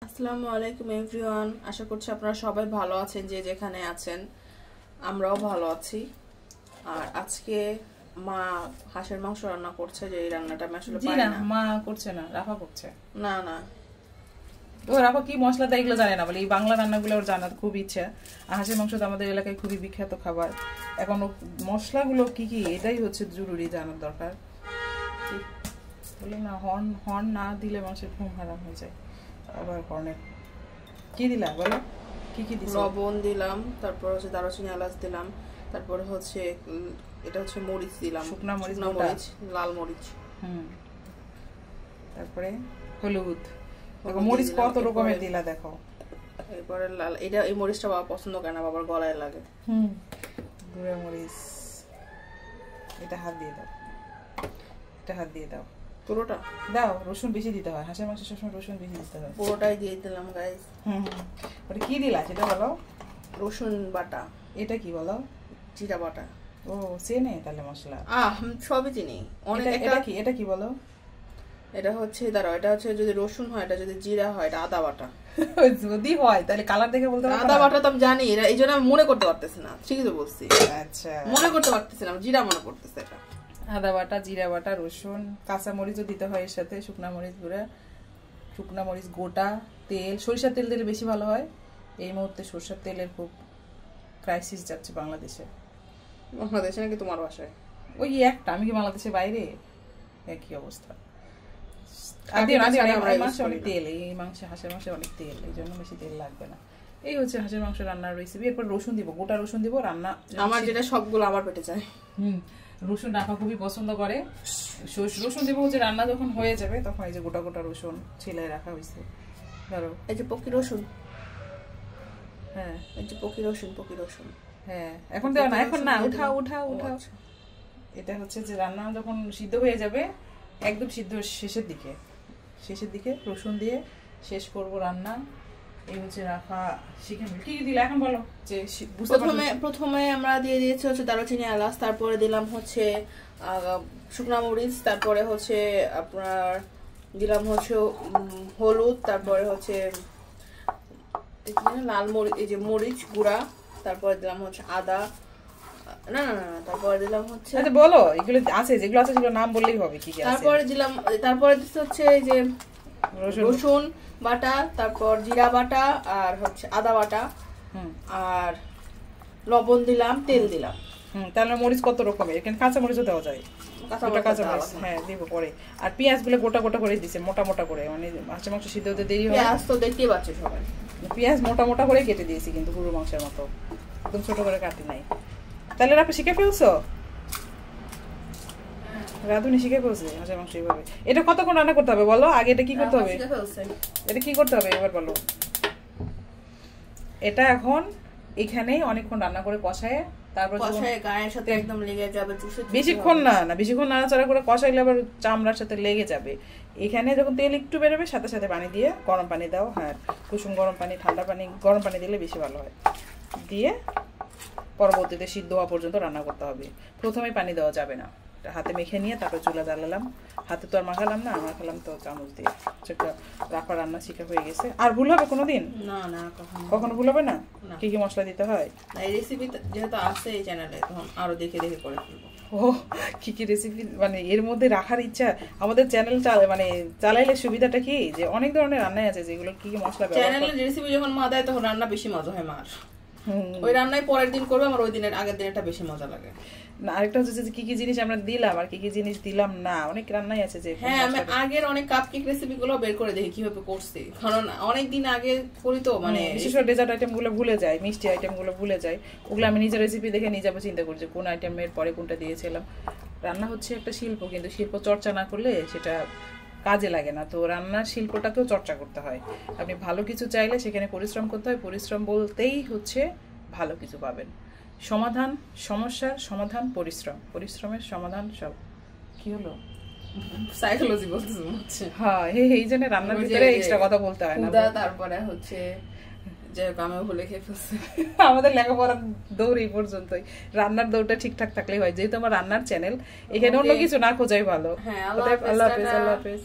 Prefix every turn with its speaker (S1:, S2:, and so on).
S1: আসসালামু আলাইকুম এভরিওয়ান, আশা করছি আপনারা সবাই ভালো আছেন, যে যেখানে আছেন। আমরাও ভালো আছি। আর আজকে মা হাঁসের মাংস রান্না করছে, যে এই রান্নাটা আমি আসলে পারি না।
S2: মা করছে না, রাফা করছে।
S1: না না,
S2: ও রাফা কি মশলা দেয় এগুলো জানে না, বলে এই বাংলা রান্নাগুলো ওর জানার খুব ইচ্ছা। আর হাঁসের মাংস তো আমাদের এলাকায় খুবই বিখ্যাত খাবার। এখন মশলাগুলো কি কি এটাই হচ্ছে জরুরি জানার দরকার। বলে না, হর্ন না দিলে মানুষের ঘুম হারাম হয়ে যায়। আবার হর্নের কি দিলা বলো, কি কি দিছো?
S1: লবণ দিলাম, তারপর হচ্ছে দারুচিনি এলাচ দিলাম, তারপর হচ্ছে এটা হচ্ছে মরিচ দিলাম,
S2: শুকনা মরিচ,
S1: লাল মরিচ,
S2: তারপরে হলুদ। মরিচ কত রকমের দিলা দেখো।
S1: এরপরে লাল, এটা এই মরিচটা বাবা পছন্দ করে না, বাবার গলায় লাগে।
S2: গুঁড়া মরিচ। এটা হাত দিয়ে দাও, এটা হাত দিয়ে দাও,
S1: পুরোটা
S2: দাও। রসুন বেশি দিতে হয়, হাঁসের মাংসের সবসময় রসুন বেশি দিতে হয়।
S1: পুরোটাই দিয়ে দিলাম গাইস।
S2: ওটা কি দিলা সেটা বলো।
S1: রসুন বাটা।
S2: এটা কি বলো?
S1: জিরা বাটা।
S2: ও চেনে তাহলে মশলা?
S1: সবই চিনি।
S2: এটা কি বলো?
S1: এটা হচ্ছে দাঁড়াও, এটা হচ্ছে যদি রসুন হয়, এটা যদি জিরা হয়, এটা আদা বাটা।
S2: যদি হয় তাহলে কালার দেখে বলতে পারো।
S1: আদা বাটা তো আমি জানি, এটা এই জন্য আমি মনে করতে পারতেছি না। ঠিকই তো বলছি।
S2: আচ্ছা,
S1: মনে করতে পারতেছি না, জিরা মনে করতেছে। এটা
S2: আদা বাটা, জিরা বাটা, রসুন, কাঁচা মরিচও দিতে হয় এর সাথে, শুকনা মরিচ গুঁড়া, শুকনা মরিচ গোটা, তেল, সরিষার তেল দিলে বেশি ভালো হয়। এই মুহূর্তে সরিষার তেলের খুব ক্রাইসিস যাচ্ছে বাংলাদেশে।
S1: বাংলাদেশে নাকি তোমার বাসায়?
S2: ওই একটা, আমি কি বাংলাদেশে বাইরে? একই অবস্থা। তেল, এই মাংসে, হাঁসের মাংসে অনেক তেল, এই জন্য বেশি তেল লাগবে না। এই হচ্ছে হাঁসের মাংস রান্নার রেসিপি। এরপর রসুন দিব, গোটা রসুন দিব। রান্না
S1: আমার যেটা সবগুলো আমার পেটে যায়।
S2: রসুন রাখা খুবই পছন্দ করে। রসুন দিব হচ্ছে রান্না যখন হয়ে যাবে, তখন এই যে গোটা গোটা রসুন ছিলাই রাখা হয়েছে। ধরো
S1: এই যে পকি রসুন।
S2: হ্যাঁ,
S1: এই যে পকি রসুন।
S2: হ্যাঁ, এখন দেওয়া না, এখন না, উঠাও। এটা হচ্ছে যে রান্না যখন সিদ্ধ হয়ে যাবে, একদম সিদ্ধ শেষের দিকে রসুন দিয়ে শেষ করব রান্না। এই হচ্ছে রাফা শিখে কি দিলে এখন বলো। যে
S1: প্রথমে আমরা দিয়ে দিয়েছি হচ্ছে দারুচিনি এলাচ, তারপরে দিলাম হচ্ছে শুকনা মরিচ, তারপরে হচ্ছে আপনার দিলাম হচ্ছে হলুদ, তারপরে হচ্ছে লাল মরিচ, এই যে মরিচ গুঁড়া, তারপরে দিলাম হচ্ছে আদা, না না না, তারপরে দিলাম হচ্ছে,
S2: আচ্ছা বলো এগুলো আছে, যেগুলো আছে সেগুলো নাম বললেই হবে কি কি আছে।
S1: তারপরে দিচ্ছে হচ্ছে এই যে রসুন বাটা, তারপর জিরা বাটা, আর হচ্ছে আদা বাটা, আর লবণ দিলাম, তেল দিলাম।
S2: তাহলে মরিচ কত রকমের, এখানে কাঁচা মরিচও দেওয়া যায়। কাঁচা মরিচ হ্যাঁ দিব পরে। আর পেঁয়াজ গুলো গোটা গোটা করে দিছে, মোটা মোটা করে, মানে হাঁসের মাংস সিদ্ধ হতে দেরি হয়।
S1: পেঁয়াজ তো দেখতেই পাচ্ছে সবাই,
S2: পেঁয়াজ মোটা মোটা করে কেটে দিয়েছি, কিন্তু গরুর মাংসের মতো একদম ছোট করে কাটি নাই। তাহলে আপনি শিখে ফেলছো? রাধুনি শিখে ফেলছে হাঁসের মাংস এইভাবে। এটা কতক্ষণ রান্না করতে হবে বলো আগে? এটা কি করতে হবে? এটা কি করতে হবে এবার বলো। এটা এখন এখানে অনেকক্ষণ রান্না করে কষায়, তারপর
S1: গায়ের সাথে একদম লেগে যাবে।
S2: বেশিক্ষণ বেশিক্ষণ নাড়াচাড়া করে কষাইলে আবার চামড়ার সাথে লেগে যাবে। এখানে যখন তেল একটু বেরোবে, সাথে সাথে পানি দিয়ে, গরম পানি দাও। হ্যাঁ, কুসুম গরম পানি, ঠান্ডা পানি, গরম পানি দিলে বেশি ভালো হয়। দিয়ে পরবর্তীতে সিদ্ধ হওয়া পর্যন্ত রান্না করতে হবে। প্রথমে পানি দেওয়া যাবে না। হাতে মেখে নিয়ে তারপর চুলা জ্বালালাম। হাতে তো আর মাখালাম না, মাখালাম তো চামচ দিয়ে। সেটা রাফা রান্না শিখা হয়ে গেছে। আর ভুল হবে কোনোদিন?
S1: না না,
S2: কখনো ভুল হবে না। কি কি মশলা দিতে হয়
S1: এই রেসিপি যেহেতু আছে এই চ্যানেলে, তখন আরো দেখে দেখে করে ফেলবো।
S2: ও কি কি রেসিপি, মানে এর মধ্যে রাখার ইচ্ছা। আমাদের চ্যানেল মানে চালাইলে সুবিধাটা কি, যে অনেক ধরনের রান্নাই আছে যেগুলো কি কি মশলা ব্যবহার।
S1: চ্যানেলের রেসিপি যখন মা দেয়, তখন রান্না বেশি মজা হয় মার। ওই রান্নাই পরের দিন করবে, আমার ওই দিনের আগের দিনটা বেশি মজা লাগে।
S2: না, আরেকটা হচ্ছে যে কি কি জিনিস আমরা দিলাম আর কি কি জিনিস দিলাম না, অনেক রান্নাই আছে যে।
S1: হ্যাঁ, আমি আগের অনেক কাপকেক রেসিপি গুলো বের করে দেখি কিভাবে করছি, কারণ অনেক দিন আগে করি তো, মানে
S2: বিশেষ করে ডেজার্ট আইটেম গুলো ভুলে যায়, মিষ্টি আইটেম গুলো ভুলে যায়। ওগুলো আমি নিজের রেসিপি দেখে নিজে চিন্তা করছি কোন আইটেমের পরে কোনটা দিয়েছিলাম। রান্না হচ্ছে একটা শিল্প, কিন্তু শিল্প চর্চা না করলে সেটা কাজে লাগে না। তো রান্নার শিল্পটাকেও চর্চা করতে হয়। আপনি ভালো কিছু চাইলে সেখানে পরিশ্রম করতে হয়। পরিশ্রম বলতেই হচ্ছে ভালো কিছু পাবেন। সমাধান, সমস্যার সমাধান পরিশ্রম, পরিশ্রমের সমাধান সব। কি হলো?
S1: সাইকোলজি বলতেছে।
S2: হ্যাঁ, এই জন্য রান্নার ভিতরে এক্সট্রা কথা বলতে হয় না।
S1: তারপরে হচ্ছে যে আমি ভুলে খেয়ে ফেলছি।
S2: আমাদের লেখাপড়ার দৌড় এই পর্যন্তই। রান্নার দৌড়টা ঠিকঠাক থাকলেই হয়। যেহেতু আমার রান্নার চ্যানেল, এখানে অন্য কিছু না খোঁজাই ভালো।
S1: হ্যাঁ, আল্লাহ হাফেজ।